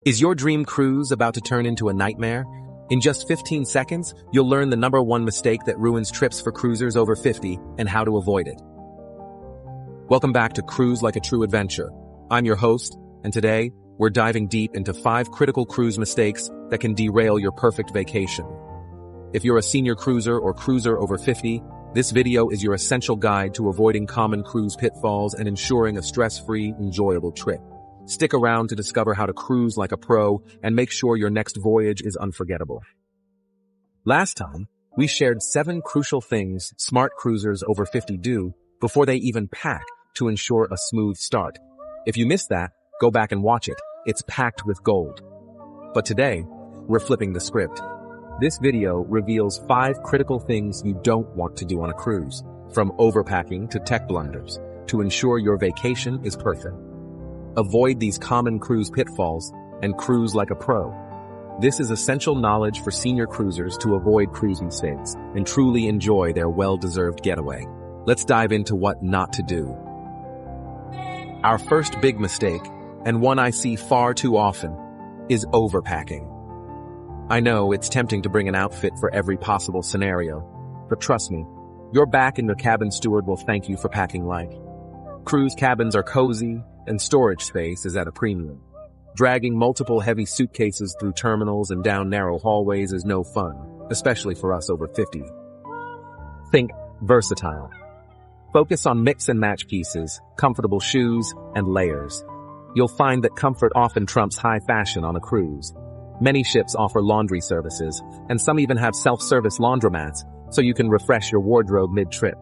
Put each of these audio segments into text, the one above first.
Is your dream cruise about to turn into a nightmare? In just 15 seconds, you'll learn the #1 mistake that ruins trips for cruisers over 50 and how to avoid it. Welcome back to Cruise Like a True Adventure. I'm your host, and today, we're diving deep into 5 critical cruise mistakes that can derail your perfect vacation. If you're a senior cruiser or cruiser over 50, this video is your essential guide to avoiding common cruise pitfalls and ensuring a stress-free, enjoyable trip. Stick around to discover how to cruise like a pro and make sure your next voyage is unforgettable. Last time, we shared 7 crucial things smart cruisers over 50 do before they even pack to ensure a smooth start. If you missed that, go back and watch it. It's packed with gold. But today, we're flipping the script. This video reveals 5 critical things you don't want to do on a cruise, from overpacking to tech blunders, to ensure your vacation is perfect. Avoid these common cruise pitfalls and cruise like a pro. This is essential knowledge for senior cruisers to avoid cruise mistakes and truly enjoy their well-deserved getaway. Let's dive into what not to do. Our first big mistake, and one I see far too often, is overpacking. I know it's tempting to bring an outfit for every possible scenario, but trust me, your back and the cabin steward will thank you for packing light. Cruise cabins are cozy, and storage space is at a premium. Dragging multiple heavy suitcases through terminals and down narrow hallways is no fun, especially for us over 50. Think versatile. Focus on mix and match pieces, comfortable shoes, and layers. You'll find that comfort often trumps high fashion on a cruise. Many ships offer laundry services, and some even have self-service laundromats, so you can refresh your wardrobe mid-trip.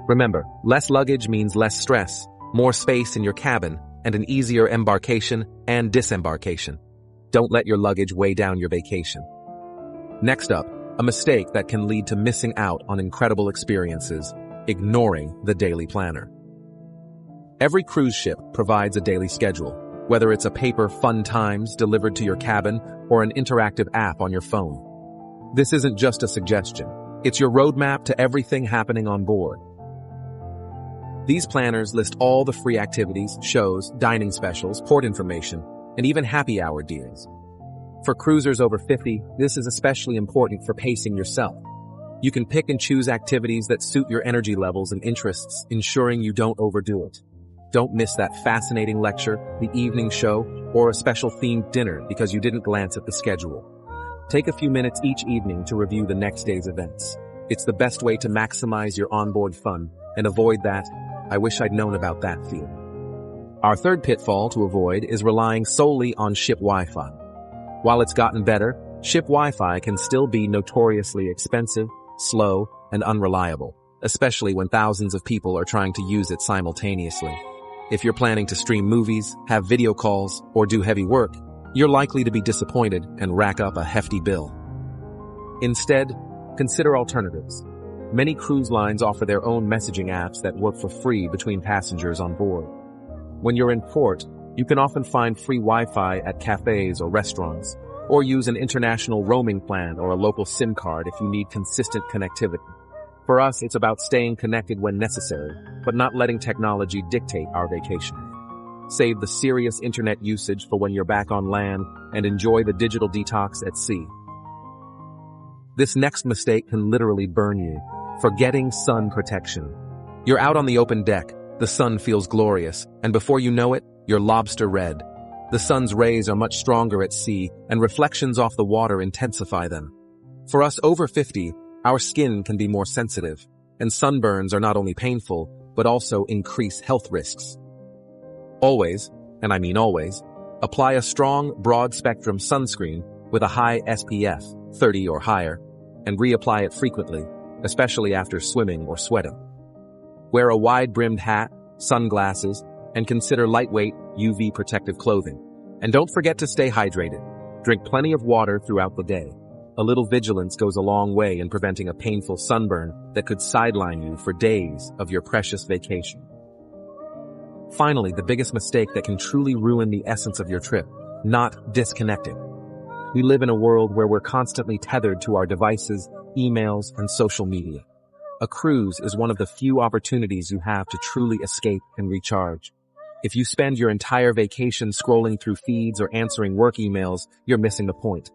Remember, less luggage means less stress, more space in your cabin, and an easier embarkation and disembarkation. Don't let your luggage weigh down your vacation. Next up, a mistake that can lead to missing out on incredible experiences: ignoring the daily planner. Every cruise ship provides a daily schedule, whether it's a paper fun times delivered to your cabin or an interactive app on your phone. This isn't just a suggestion. It's your roadmap to everything happening on board. These planners list all the free activities, shows, dining specials, port information, and even happy hour deals. For cruisers over 50, this is especially important for pacing yourself. You can pick and choose activities that suit your energy levels and interests, ensuring you don't overdo it. Don't miss that fascinating lecture, the evening show, or a special themed dinner because you didn't glance at the schedule. Take a few minutes each evening to review the next day's events. It's the best way to maximize your onboard fun and avoid that "I wish I'd known about that" feeling. Our third pitfall to avoid is relying solely on ship Wi-Fi. While it's gotten better, ship Wi-Fi can still be notoriously expensive, slow, and unreliable, especially when thousands of people are trying to use it simultaneously. If you're planning to stream movies, have video calls, or do heavy work, you're likely to be disappointed and rack up a hefty bill. Instead, consider alternatives. Many cruise lines offer their own messaging apps that work for free between passengers on board. When you're in port, you can often find free Wi-Fi at cafes or restaurants, or use an international roaming plan or a local SIM card if you need consistent connectivity. For us, it's about staying connected when necessary, but not letting technology dictate our vacation. Save the serious internet usage for when you're back on land and enjoy the digital detox at sea. This next mistake can literally burn you: forgetting sun protection. You're out on the open deck, the sun feels glorious, and before you know it, you're lobster red. The sun's rays are much stronger at sea, and reflections off the water intensify them. For us over 50, our skin can be more sensitive, and sunburns are not only painful, but also increase health risks. Always, and I mean always, apply a strong, broad-spectrum sunscreen with a high SPF, 30 or higher, and reapply it frequently, especially after swimming or sweating. Wear a wide-brimmed hat, sunglasses, and consider lightweight UV protective clothing. And don't forget to stay hydrated. Drink plenty of water throughout the day. A little vigilance goes a long way in preventing a painful sunburn that could sideline you for days of your precious vacation. Finally, the biggest mistake that can truly ruin the essence of your trip: not disconnecting. We live in a world where we're constantly tethered to our devices, emails, and social media. A cruise is one of the few opportunities you have to truly escape and recharge. If you spend your entire vacation scrolling through feeds or answering work emails, you're missing the point.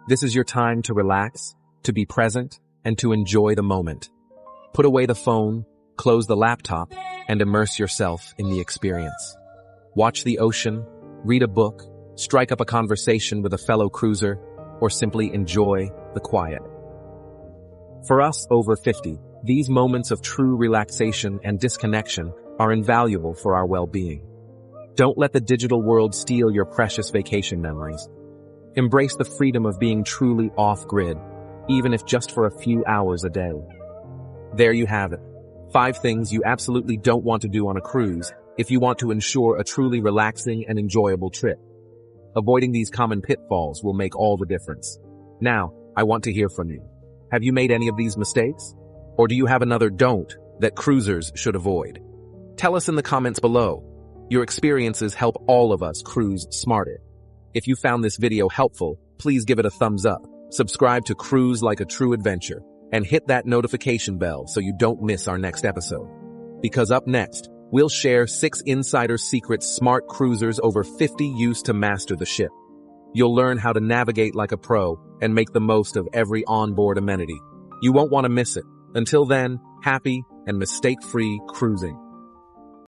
This is your time to relax, to be present, and to enjoy the moment. Put away the phone, close the laptop, and immerse yourself in the experience. Watch the ocean, read a book, strike up a conversation with a fellow cruiser, or simply enjoy the quiet. For us over 50, these moments of true relaxation and disconnection are invaluable for our well-being. Don't let the digital world steal your precious vacation memories. Embrace the freedom of being truly off-grid, even if just for a few hours a day. There you have it. 5 things you absolutely don't want to do on a cruise if you want to ensure a truly relaxing and enjoyable trip. Avoiding these common pitfalls will make all the difference. Now, I want to hear from you. Have you made any of these mistakes? Or do you have another don't that cruisers should avoid? Tell us in the comments below. Your experiences help all of us cruise smarter. If you found this video helpful, please give it a thumbs up, subscribe to Cruise Like a True Adventure, and hit that notification bell so you don't miss our next episode. Because up next, we'll share 6 insider secrets smart cruisers over 50 use to master the ship. You'll learn how to navigate like a pro and make the most of every onboard amenity. You won't want to miss it. Until then, happy and mistake-free cruising.